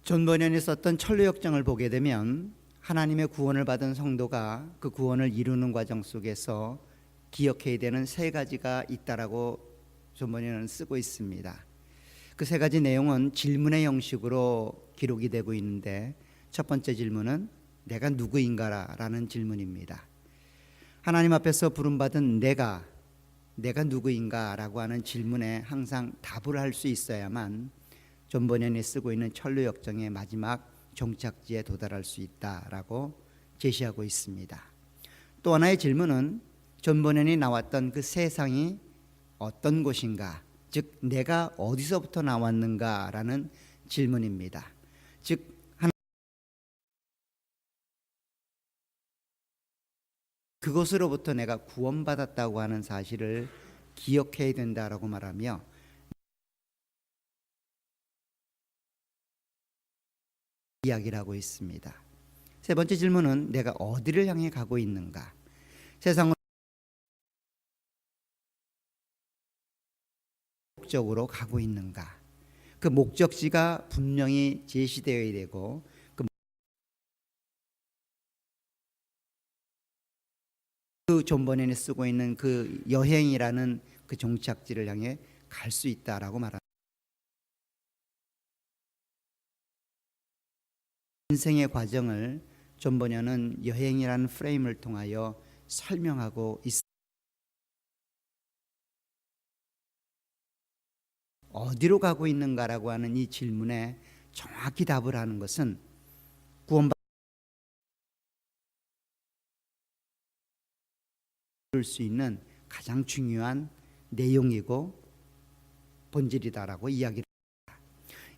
존 버년이 썼던 천루역정을 보게 되면 하나님의 구원을 받은 성도가 그 구원을 이루는 과정 속에서 기억해야 되는 세 가지가 있다라고 존 버년은 쓰고 있습니다. 그 세 가지 내용은 질문의 형식으로 기록이 되고 있는데, 첫 번째 질문은 내가 누구인가라는 질문입니다. 하나님 앞에서 부름받은 내가 누구인가라고 하는 질문에 항상 답을 할 수 있어야만 존 버년이 쓰고 있는 천루역정의 마지막 종착지에 도달할 수 있다라고 제시하고 있습니다. 또 하나의 질문은 존 버년이 나왔던 그 세상이 어떤 곳인가, 즉 내가 어디서부터 나왔는가라는 질문입니다. 즉 그것으로부터 내가 구원받았다고 하는 사실을 기억해야 된다라고 말하며, 이야기를 하고 있습니다. 세 번째 질문은 내가 어디를 향해 가고 있는가, 세상으로 목적으로 가고 있는가, 그 목적지가 분명히 제시되어야 되고, 그 존 버년이 쓰고 있는 그 여행이라는 그 종착지를 향해 갈 수 있다라고 말합니다. 인생의 과정을 존 버년은 여행이라는 프레임을 통하여 설명하고 있습니다. 어디로 가고 있는가라고 하는 이 질문에 정확히 답을 하는 것은 구원받을 수 있는 가장 중요한 내용이고 본질이다라고 이야기를 합니다.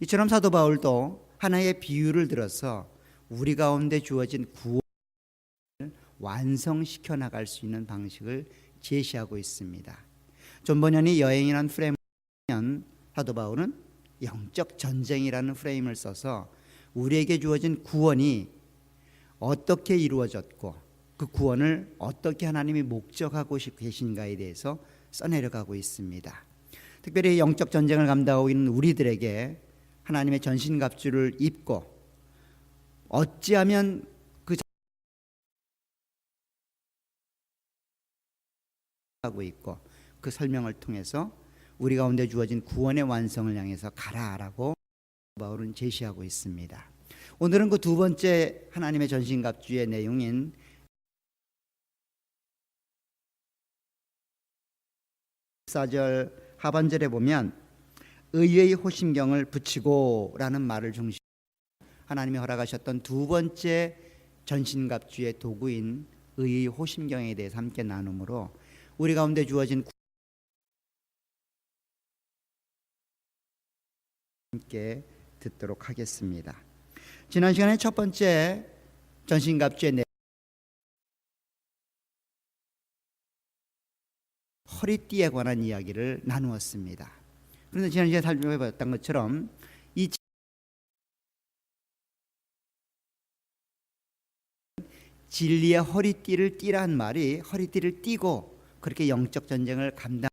이처럼 사도 바울도 하나의 비유를 들어서 우리 가운데 주어진 구원을 완성시켜 나갈 수 있는 방식을 제시하고 있습니다. 존 버년이 여행이라는 프레임을 쓰면 사도 바울은 영적 전쟁이라는 프레임을 써서 우리에게 주어진 구원이 어떻게 이루어졌고 그 구원을 어떻게 하나님이 목적하고 계신가에 대해서 써내려가고 있습니다. 특별히 영적 전쟁을 감당하고 있는 우리들에게 하나님의 전신갑주를 입고 어찌하면 그 하고 있고, 그 설명을 통해서 우리 가운데 주어진 구원의 완성을 향해서 가라라고 바울은 제시하고 있습니다. 오늘은 그 두 번째 하나님의 전신갑주의 내용인 14절 하반절에 보면 의의 호심경을 붙이고 라는 말을 중심으로 하나님이 허락하셨던 두 번째 전신갑주의 도구인 의의 호심경에 대해서 함께 나누므로 우리 가운데 주어진 함께 듣도록 하겠습니다. 지난 시간에 첫 번째 전신갑주의 내용, 허리띠에 관한 이야기를 나누었습니다. 그런데 지난 시간에 살펴봤던 것처럼 이 진리의 허리띠를 띠란 말이 허리띠를 띠고 그렇게 영적 전쟁을 감당을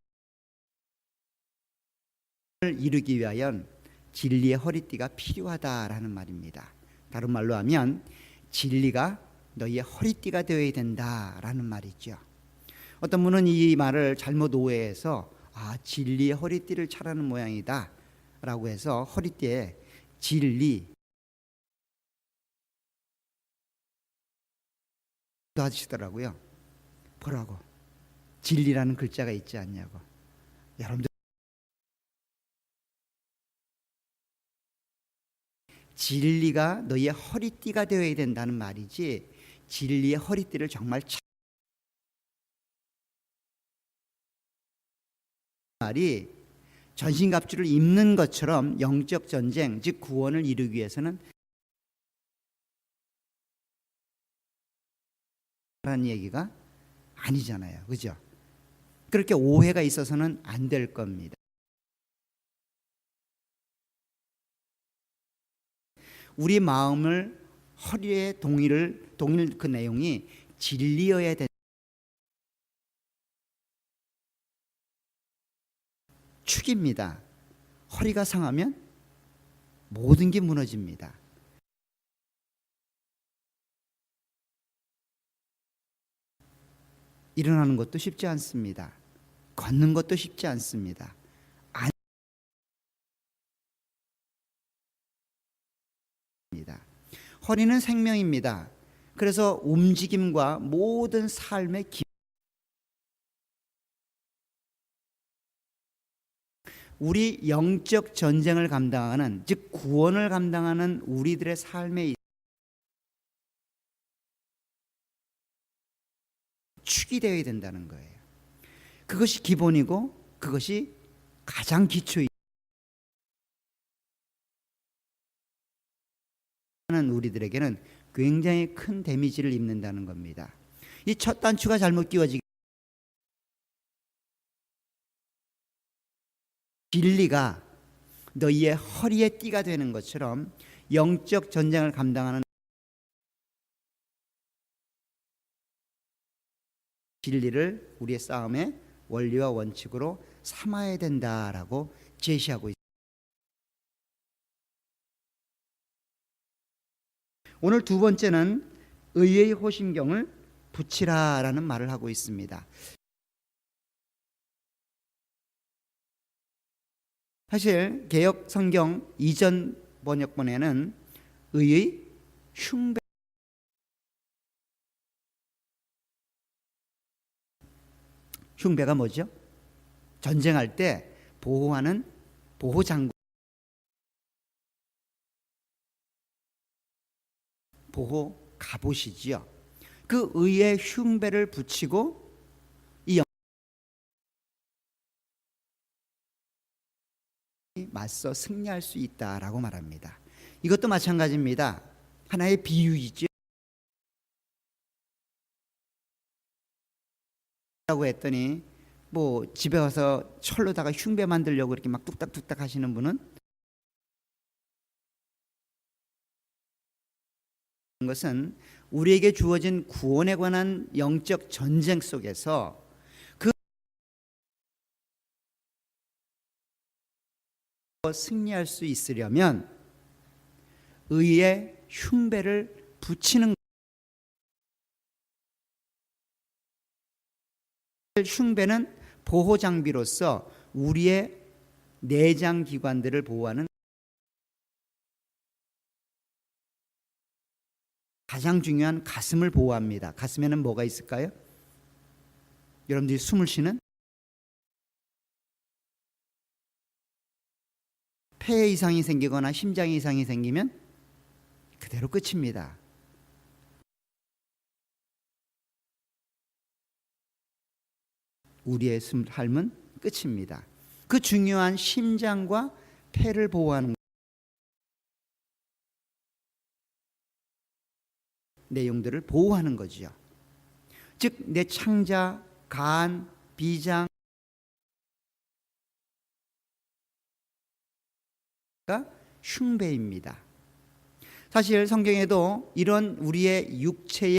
이루기 위하여 진리의 허리띠가 필요하다라는 말입니다. 다른 말로 하면 진리가 너희의 허리띠가 되어야 된다라는 말이죠. 어떤 분은 이 말을 잘못 오해해서 진리의 허리띠를 차라는 모양이다 라고 해서 허리띠에 진리 하시더라고요. 보라고 진리라는 글자가 있지 않냐고. 여러분들 진리가 너희의 허리띠가 되어야 된다는 말이지, 진리의 허리띠를 정말 말이 전신갑주를 입는 것처럼 영적 전쟁, 즉 구원을 이루기 위해서는 라는 얘기가 아니잖아요. 그죠? 그렇게 오해가 있어서는 안 될 겁니다. 우리 마음을 허리에 동일 그 내용이 진리여야 된다. 축입니다. 허리가 상하면 모든 게 무너집니다. 일어나는 것도 쉽지 않습니다. 걷는 것도 쉽지 않습니다. 허리는 생명입니다. 그래서 움직임과 모든 삶의 우리 영적 전쟁을 감당하는, 즉 구원을 감당하는 우리들의 삶에 축이 되어야 된다는 거예요. 그것이 기본이고 그것이 가장 기초이는 우리들에게는 굉장히 큰 데미지를 입는다는 겁니다. 이 첫 단추가 잘못 끼워지게 진리가 너희의 허리에 띠가 되는 것처럼 영적 전쟁을 감당하는 진리를 우리의 싸움의 원리와 원칙으로 삼아야 된다라고 제시하고 있습니다. 오늘 두 번째는 의의 호심경을 붙이라라는 말을 하고 있습니다. 사실 개역 성경 이전 번역본에는 의의 흉배가 뭐죠? 전쟁할 때 보호하는 보호장구, 보호 갑옷이지요. 그 의의 흉배를 붙이고 이 맞서 승리할 수 있다라고 말합니다. 이것도 마찬가지입니다. 하나의 비유이죠. 라고 했더니 뭐 집에 가서 철로다가 흉배 만들려고 이렇게 막 뚝딱뚝딱 하시는 분은 것은 우리에게 주어진 구원에 관한 영적 전쟁 속에서 그 승리할 수 있으려면 의의 흉배를 붙이는 흉배는 보호 장비로서 우리의 내장 기관들을 보호하는 가장 중요한 가슴을 보호합니다. 가슴에는 뭐가 있을까요? 여러분들이 숨을 쉬는 폐 이상이 생기거나 심장 이상이 생기면 그대로 끝입니다. 우리의 삶은 끝입니다. 그 중요한 심장과 폐를 보호하는 내용들을 보호하는 거지요. 즉 내 창자, 간, 비장 흉배입니다. 사실 성경에도 이런 우리의 육체의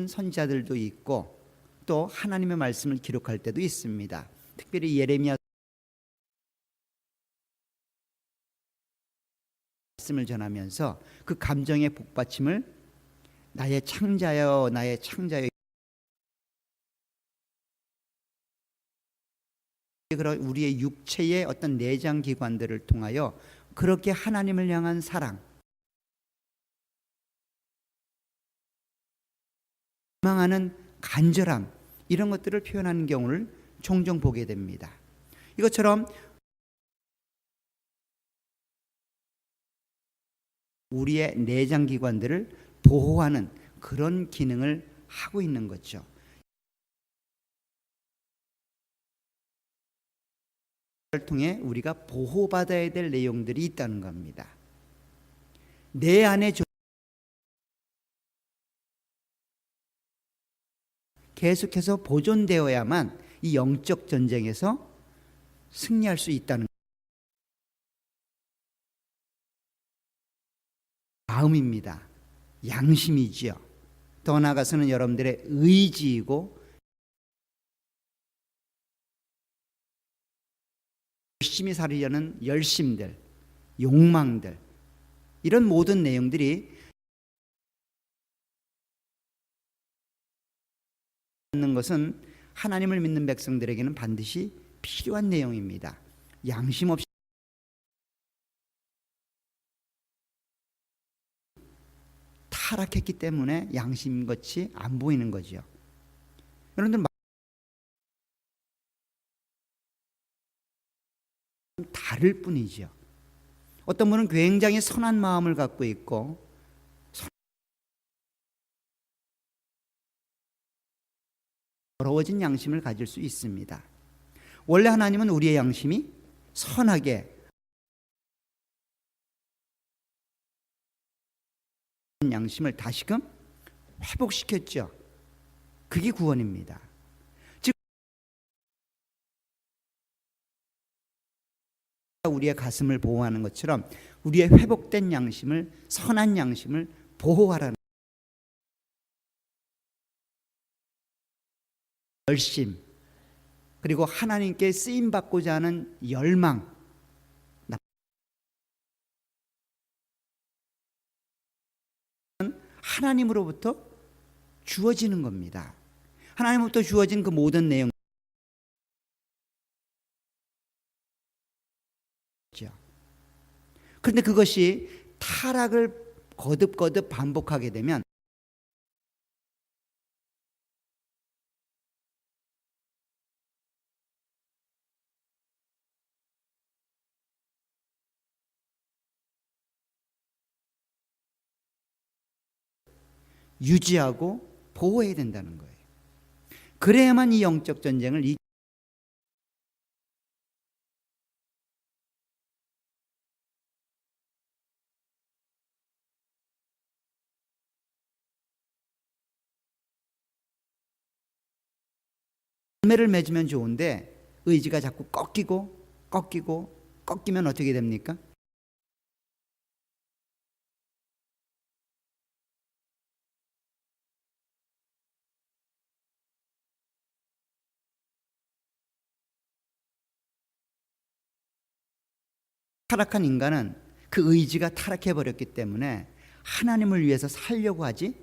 선지자들도 있고 또 하나님의 말씀을 기록할 때도 있습니다. 특별히 예레미야 말씀을 전하면서 그 감정의 복받침을 나의 창자여 나의 창자여, 그런 우리의 육체의 어떤 내장 기관들을 통하여 그렇게 하나님을 향한 사랑, 희망하는 간절함, 이런 것들을 표현하는 경우를 종종 보게 됩니다. 이것처럼 우리의 내장 기관들을 보호하는 그런 기능을 하고 있는 거죠. 를 통해 우리가 보호받아야 될 내용들이 있다는 겁니다. 내 안에 계속해서 보존되어야만 이 영적 전쟁에서 승리할 수 있다는 마음입니다. 양심이지요. 더 나아가서는 여러분들의 의지이고 열심히 살으려는 열심들, 욕망들, 이런 모든 내용들이 는 것은 하나님을 믿는 백성들에게는 반드시 필요한 내용입니다. 양심 없이 타락했기 때문에 양심같이 안 보이는 거죠. 여러분들 다를 뿐이죠. 어떤 분은 굉장히 선한 마음을 갖고 있고 더러워진 양심을 가질 수 있습니다. 원래 하나님은 우리의 양심이 선하게 양심을 다시금 회복시켰죠. 그게 구원입니다. 즉 우리의 가슴을 보호하는 것처럼 우리의 회복된 양심을, 선한 양심을 보호하라는 열심, 그리고 하나님께 쓰임 받고자 하는 열망, 하나님으로부터 주어지는 겁니다. 하나님으로부터 주어진 그 모든 내용, 그런데 그것이 타락을 거듭거듭 반복하게 되면 유지하고 보호해야 된다는 거예요. 그래야만 이 영적 전쟁을 열매를 맺으면 좋은데 의지가 자꾸 꺾이면 어떻게 됩니까? 타락한 인간은 그 의지가 타락해 버렸기 때문에 하나님을 위해서 살려고 하지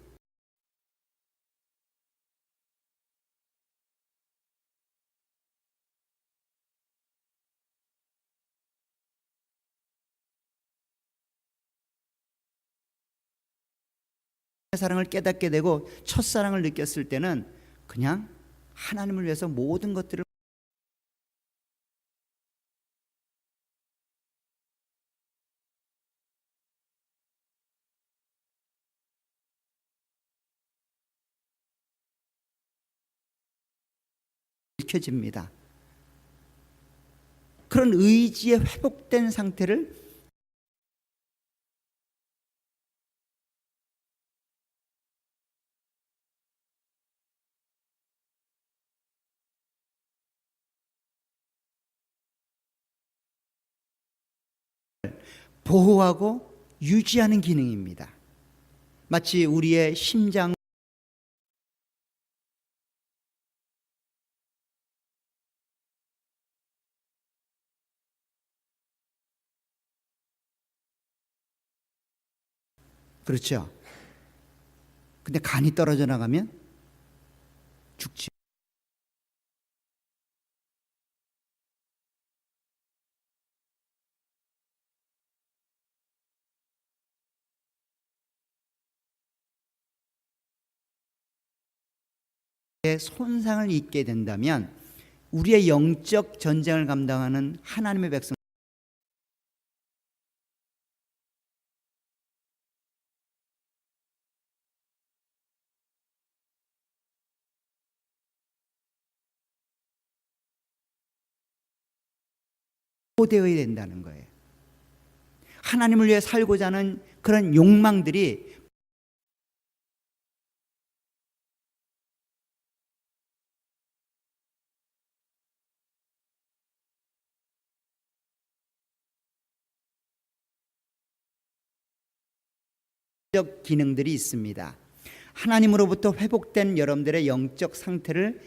사랑을 깨닫게 되고 첫사랑을 느꼈을 때는 그냥 하나님을 위해서 모든 것들을 지켜집니다. 그런 의지의 회복된 상태를 보호하고 유지하는 기능입니다. 마치 우리의 심장 그렇죠. 근데 간이 떨어져 나가면 죽지. 손상을 입게 된다면 우리의 영적 전쟁을 감당하는 하나님의 백성 보호되어야 된다는 거예요. 하나님을 위해 살고자 하는 그런 욕망들이 영적 기능들이 있습니다. 하나님으로부터 회복된 여러분들의 영적 상태를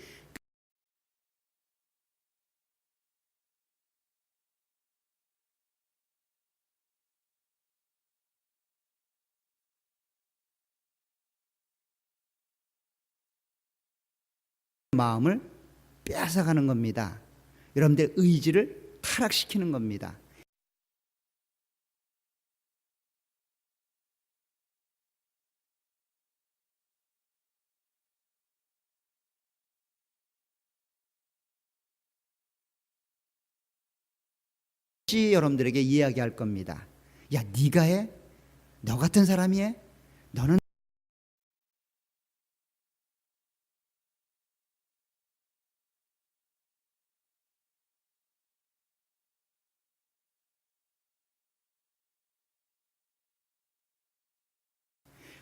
마음을 빼앗아가는 겁니다. 여러분들의 의지를 타락시키는 겁니다. 여러분들에게 이야기할 겁니다. 야, 네가 해? 너 같은 사람이 해? 너는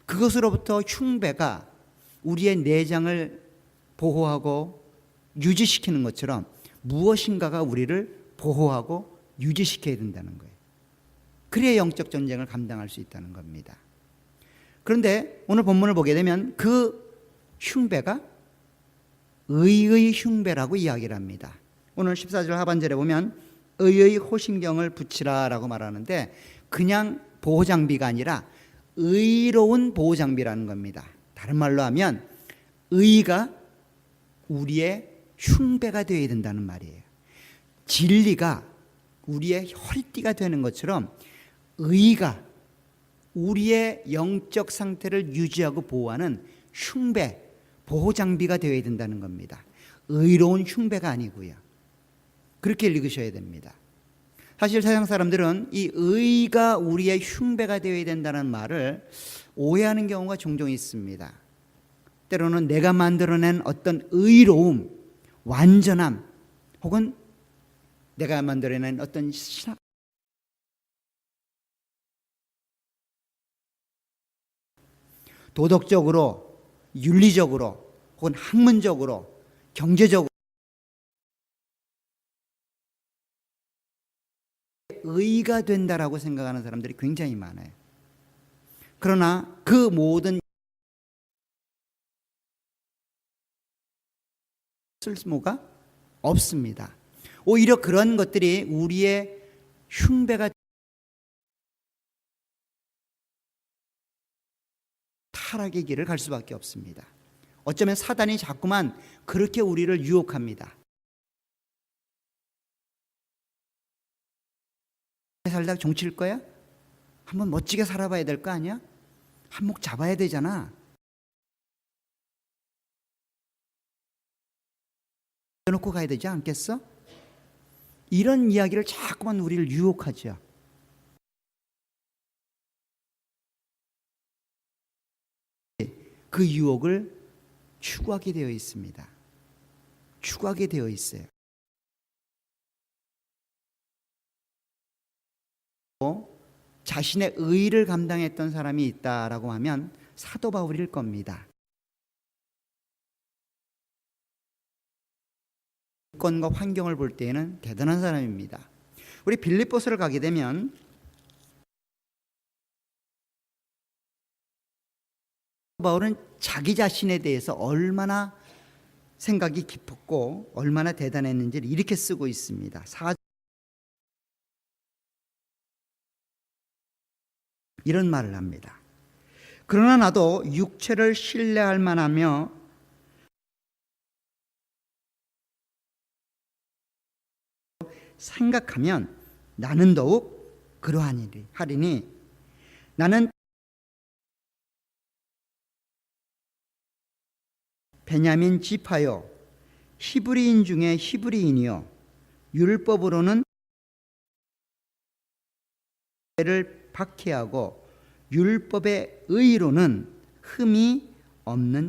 그것으로부터 흉배가 우리의 내장을 보호하고 유지시키는 것처럼 무엇인가가 우리를 보호하고 유지시켜야 된다는 거예요. 그래야 영적 전쟁을 감당할 수 있다는 겁니다. 그런데 오늘 본문을 보게 되면 그 흉배가 의의 흉배라고 이야기를 합니다. 오늘 14절 하반절에 보면 의의 호심경을 붙이라 라고 말하는데 그냥 보호장비가 아니라 의로운 보호장비라는 겁니다. 다른 말로 하면 의가 우리의 흉배가 되어야 된다는 말이에요. 진리가 우리의 허리띠가 되는 것처럼 의가 우리의 영적 상태를 유지하고 보호하는 흉배, 보호장비가 되어야 된다는 겁니다. 의로운 흉배가 아니고요. 그렇게 읽으셔야 됩니다. 사실 세상 사람들은 이 의가 우리의 흉배가 되어야 된다는 말을 오해하는 경우가 종종 있습니다. 때로는 내가 만들어낸 어떤 의로움, 완전함, 혹은 내가 만들어낸 어떤 신학, 도덕적으로, 윤리적으로, 혹은 학문적으로, 경제적으로 의가 된다라고 생각하는 사람들이 굉장히 많아요. 그러나 그 모든 쓸모가 없습니다. 오히려 그런 것들이 우리의 흉배가 타락의 길을 갈 수밖에 없습니다. 어쩌면 사단이 자꾸만 그렇게 우리를 유혹합니다. 살다 종칠 거야? 한번 멋지게 살아봐야 될 거 아니야? 한몫 잡아야 되잖아. 놓고 가야 되지 않겠어? 이런 이야기를 자꾸만 우리를 유혹하죠. 그 유혹을 추구하게 되어 있습니다. 추구하게 되어 있어요. 자신의 의를 감당했던 사람이 있다라고 하면 사도 바울일 겁니다. 조건과 환경을 볼 때에는 대단한 사람입니다. 우리 빌립보서를 가게 되면 바울은 자기 자신에 대해서 얼마나 생각이 깊었고 얼마나 대단했는지를 이렇게 쓰고 있습니다. 이런 말을 합니다. 그러나 나도 육체를 신뢰할 만하며 생각하면 나는 더욱 그러하리니 나는 베냐민 지파요 히브리인 중에 히브리인이요 율법으로는 를 박해하고 율법의 의로는 흠이 없는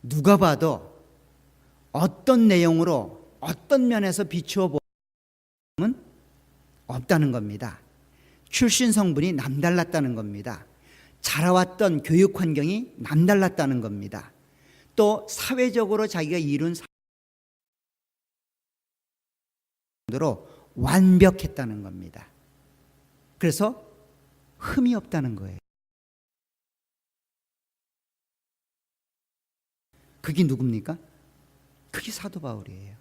누가 봐도 어떤 내용으로 어떤 면에서 비추어 보면 없다는 겁니다. 출신 성분이 남달랐다는 겁니다. 자라왔던 교육 환경이 남달랐다는 겁니다. 또 사회적으로 자기가 이룬 정도로 완벽했다는 겁니다. 그래서 흠이 없다는 거예요. 그게 누굽니까? 그게 사도 바울이에요.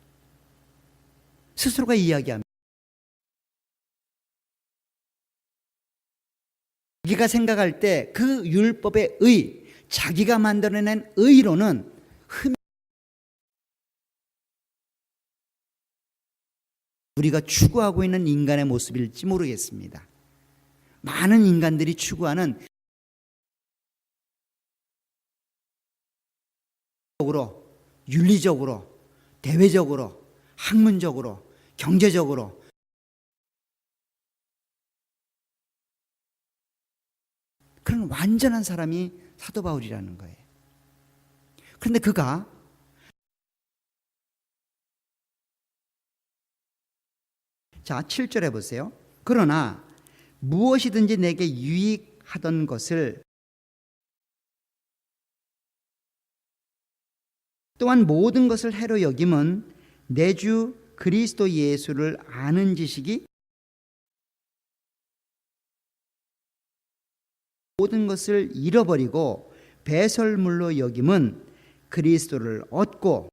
스스로가 이야기합니다. 자기가 생각할 때 그 율법의 의, 자기가 만들어낸 의로는 우리가 추구하고 있는 인간의 모습일지 모르겠습니다. 많은 인간들이 추구하는 윤리적으로, 대외적으로, 학문적으로, 경제적으로 그런 완전한 사람이 사도 바울이라는 거예요. 그런데 그가 자 7절에 보세요. 그러나 무엇이든지 내게 유익하던 것을 또한 모든 것을 해로 여김은 내 주 그리스도 예수를 아는 지식이 모든 것을 잃어버리고 배설물로 여김은 그리스도를 얻고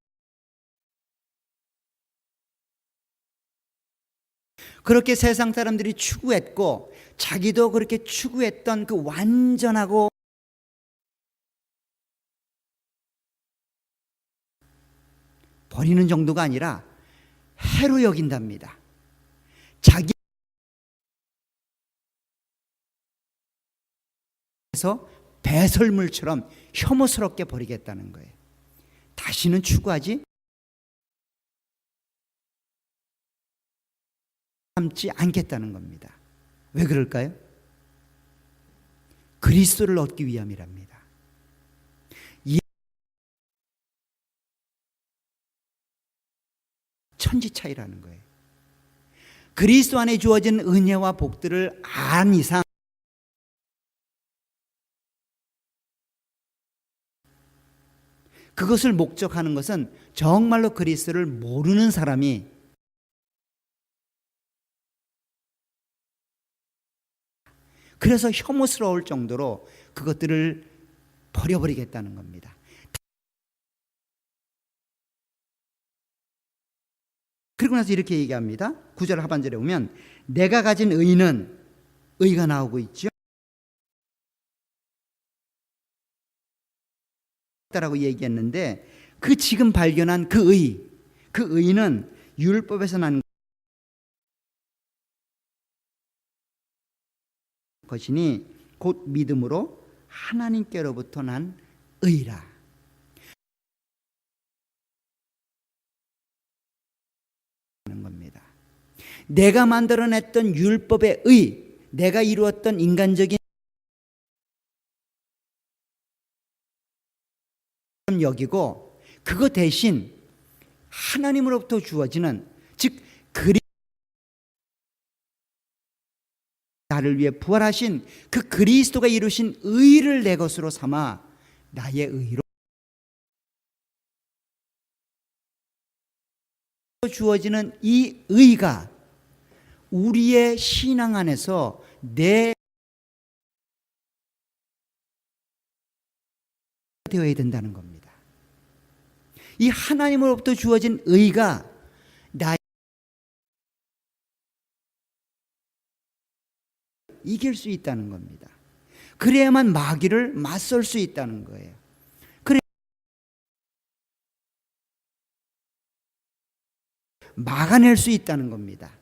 그렇게 세상 사람들이 추구했고 자기도 그렇게 추구했던 그 완전하고 버리는 정도가 아니라 해로 여긴답니다. 자기에서 배설물처럼 혐오스럽게 버리겠다는 거예요. 다시는 추구하지 않겠다는 겁니다. 왜 그럴까요? 그리스도를 얻기 위함이랍니다. 천지 차이라는 거예요. 그리스도 안에 주어진 은혜와 복들을 안 이상 그것을 목적하는 것은 정말로 그리스도를 모르는 사람이 그래서 혐오스러울 정도로 그것들을 버려버리겠다는 겁니다. 그리고 나서 이렇게 얘기합니다. 9절 하반절에 보면 내가 가진 의는 의가 나오고 있죠. 라고 얘기했는데 그 지금 발견한 그 의는 율법에서 난 것이니 곧 믿음으로 하나님께로부터 난 의라. 겁니다. 내가 만들어냈던 율법의 의, 내가 이루었던 인간적인 여기고 그거 대신 하나님으로부터 주어지는 즉 나를 위해 부활하신 그 그리스도가 이루신 의를 내 것으로 삼아 나의 의로 주어지는 이 의가 우리의 신앙 안에서 내 되어야 된다는 겁니다. 이 하나님으로부터 주어진 의가 나의 이길 수 있다는 겁니다. 그래야만 마귀를 맞설 수 있다는 거예요. 그래 막아낼 수 있다는 겁니다.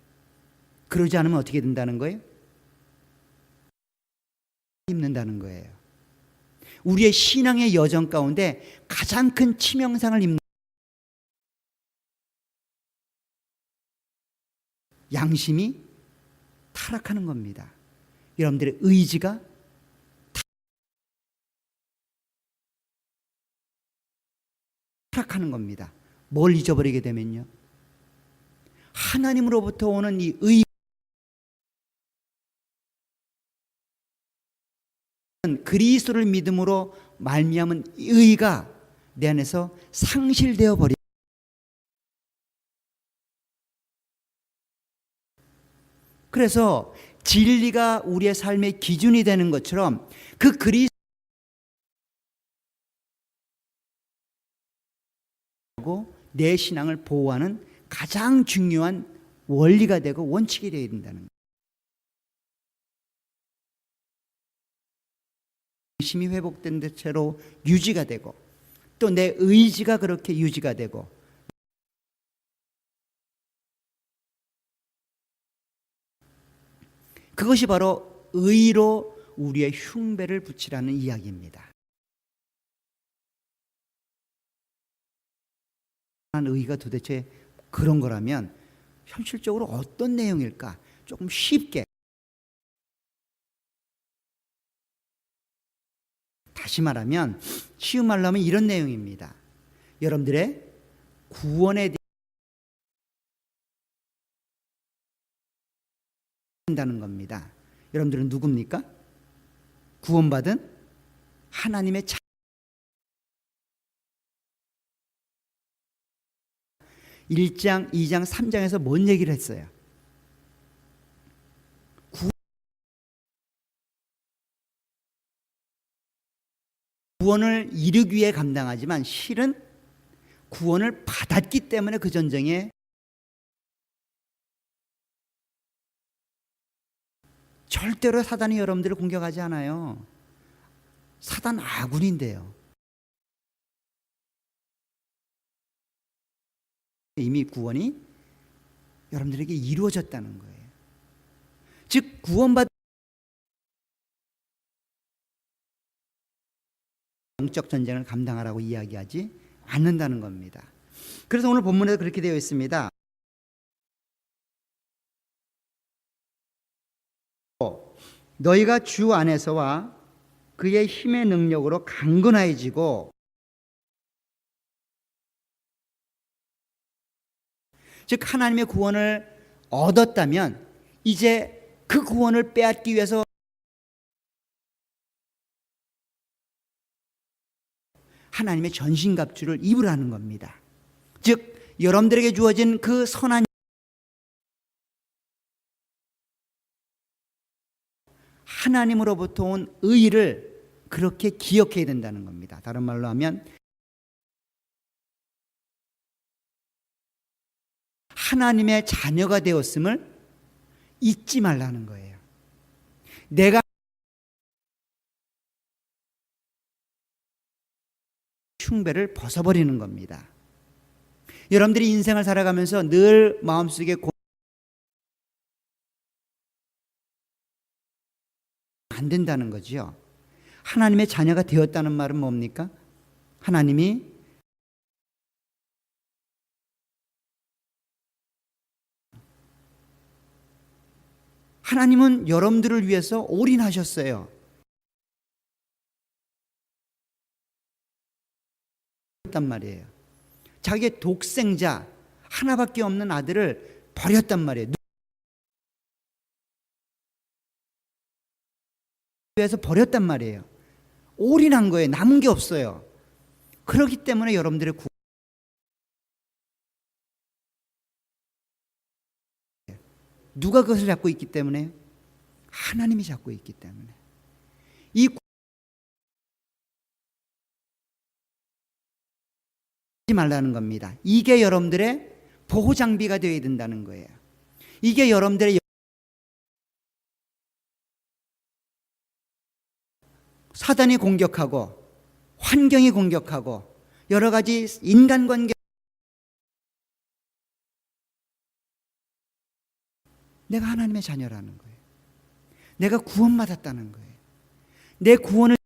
그러지 않으면 어떻게 된다는 거예요? 입는다는 거예요. 우리의 신앙의 여정 가운데 가장 큰 치명상을 입는 양심이 타락하는 겁니다. 여러분들의 의지가 타락하는 겁니다. 뭘 잊어버리게 되면요, 하나님으로부터 오는 이 의 그리스도를 믿음으로 말미암은 의가 내 안에서 상실되어 버리. 그래서 진리가 우리의 삶의 기준이 되는 것처럼 그 그리스도고 내 신앙을 보호하는 가장 중요한 원리가 되고 원칙이 되어야 된다는 거예요. 중심이 회복된 채로 유지가 되고 또 내 의지가 그렇게 유지가 되고 그것이 바로 의로 우리의 흉배를 붙이라는 이야기입니다. 의가 도대체 그런 거라면 현실적으로 어떤 내용일까? 조금 쉽게 다시 말하면 쉬운 말로 하면 이런 내용입니다. 여러분들의 구원에 된다는 겁니다. 여러분들은 누굽니까? 구원받은 하나님의 1장, 2장, 3장에서 뭔 얘기를 했어요? 구원을 이루기 위해 감당하지만 실은 구원을 받았기 때문에 그 전쟁에 절대로 사단이 여러분들을 공격하지 않아요. 사단 아군인데요. 이미 구원이 여러분들에게 이루어졌다는 거예요. 즉 구원받은 영적 전쟁을 감당하라고 이야기하지 않는다는 겁니다. 그래서 오늘 본문에도 그렇게 되어 있습니다. 너희가 주 안에서와 그의 힘의 능력으로 강건해지고 즉 하나님의 구원을 얻었다면 이제 그 구원을 빼앗기 위해서 하나님의 전신갑주를 입으라는 겁니다. 즉 여러분들에게 주어진 그 선한 하나님으로부터 온 의를 그렇게 기억해야 된다는 겁니다. 다른 말로 하면 하나님의 자녀가 되었음을 잊지 말라는 거예요. 내가 흉배를 벗어버리는 겁니다. 여러분들이 인생을 살아가면서 늘 마음속에 안 된다는 거죠. 하나님의 자녀가 되었다는 말은 뭡니까? 하나님은 여러분들을 위해서 올인하셨어요. 단 말이에요. 자기의 독생자 하나밖에 없는 아들을 버렸단 말이에요. 위해서 버렸단 말이에요. 올인한 거예요. 남은 게 없어요. 그렇기 때문에 여러분들의 누가 그것을 잡고 있기 때문에? 하나님이 잡고 있기 때문에. 이 말라는 겁니다. 이게 여러분들의 보호 장비가 되어야 된다는 거예요. 이게 여러분들의 사단이 공격하고 환경이 공격하고 여러 가지 인간관계 내가 하나님의 자녀라는 거예요. 내가 구원받았다는 거예요. 내 구원을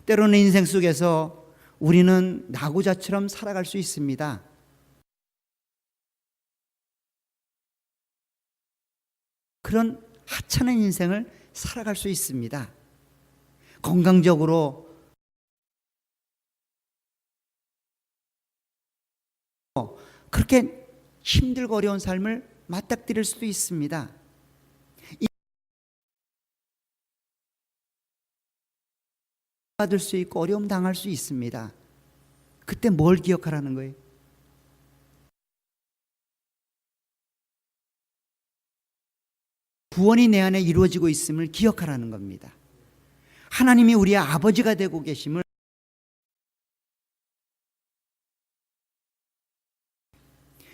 때로는 인생 속에서 우리는 나고자처럼 살아갈 수 있습니다. 그런 하찮은 인생을 살아갈 수 있습니다. 건강적으로 그렇게 힘들고 어려운 삶을 맞닥뜨릴 수도 있습니다. 받을 수 있고 어려움 당할 수 있습니다. 그때 뭘 기억하라는 거예요? 구원이 내 안에 이루어지고 있음을 기억하라는 겁니다. 하나님이 우리의 아버지가 되고 계심을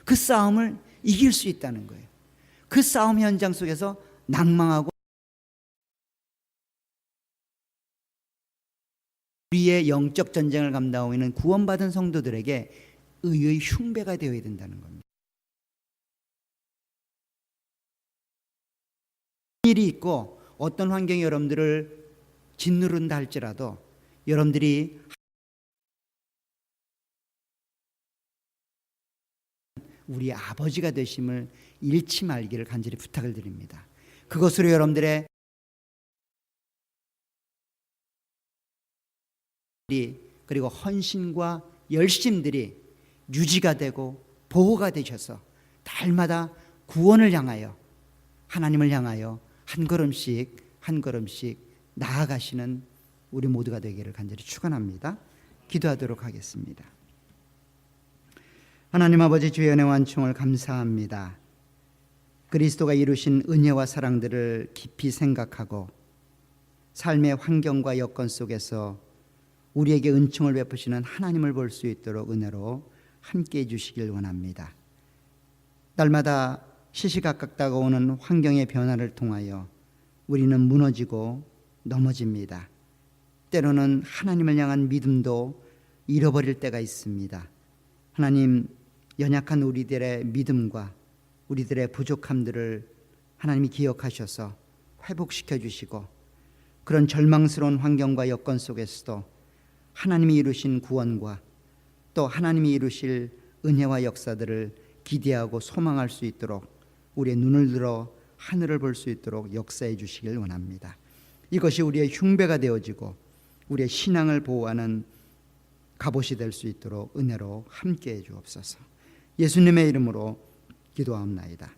그 싸움을 이길 수 있다는 거예요. 그 싸움 현장 속에서 낭망하고 우리의 영적 전쟁을 감당하고 있는 구원받은 성도들에게 의의 흉배가 되어야 된다는 겁니다. 일이 있고 어떤 환경이 여러분들을 짓누른다 할지라도 여러분들이 우리 아버지가 되심을 잃지 말기를 간절히 부탁을 드립니다. 그것으로 여러분들의 그리고 헌신과 열심들이 유지가 되고 보호가 되셔서 달마다 구원을 향하여 하나님을 향하여 한 걸음씩 나아가시는 우리 모두가 되기를 간절히 축원합니다. 기도하도록 하겠습니다. 하나님 아버지, 주의 은혜와 은총을 감사합니다. 그리스도가 이루신 은혜와 사랑들을 깊이 생각하고 삶의 환경과 여건 속에서 우리에게 은총을 베푸시는 하나님을 볼 수 있도록 은혜로 함께해 주시길 원합니다. 날마다 시시각각 다가오는 환경의 변화를 통하여 우리는 무너지고 넘어집니다. 때로는 하나님을 향한 믿음도 잃어버릴 때가 있습니다. 하나님, 연약한 우리들의 믿음과 우리들의 부족함들을 하나님이 기억하셔서 회복시켜 주시고, 그런 절망스러운 환경과 여건 속에서도 하나님이 이루신 구원과 또 하나님이 이루실 은혜와 역사들을 기대하고 소망할 수 있도록 우리의 눈을 들어 하늘을 볼 수 있도록 역사해 주시길 원합니다. 이것이 우리의 흉배가 되어지고 우리의 신앙을 보호하는 갑옷이 될 수 있도록 은혜로 함께해 주옵소서. 예수님의 이름으로 기도하옵나이다.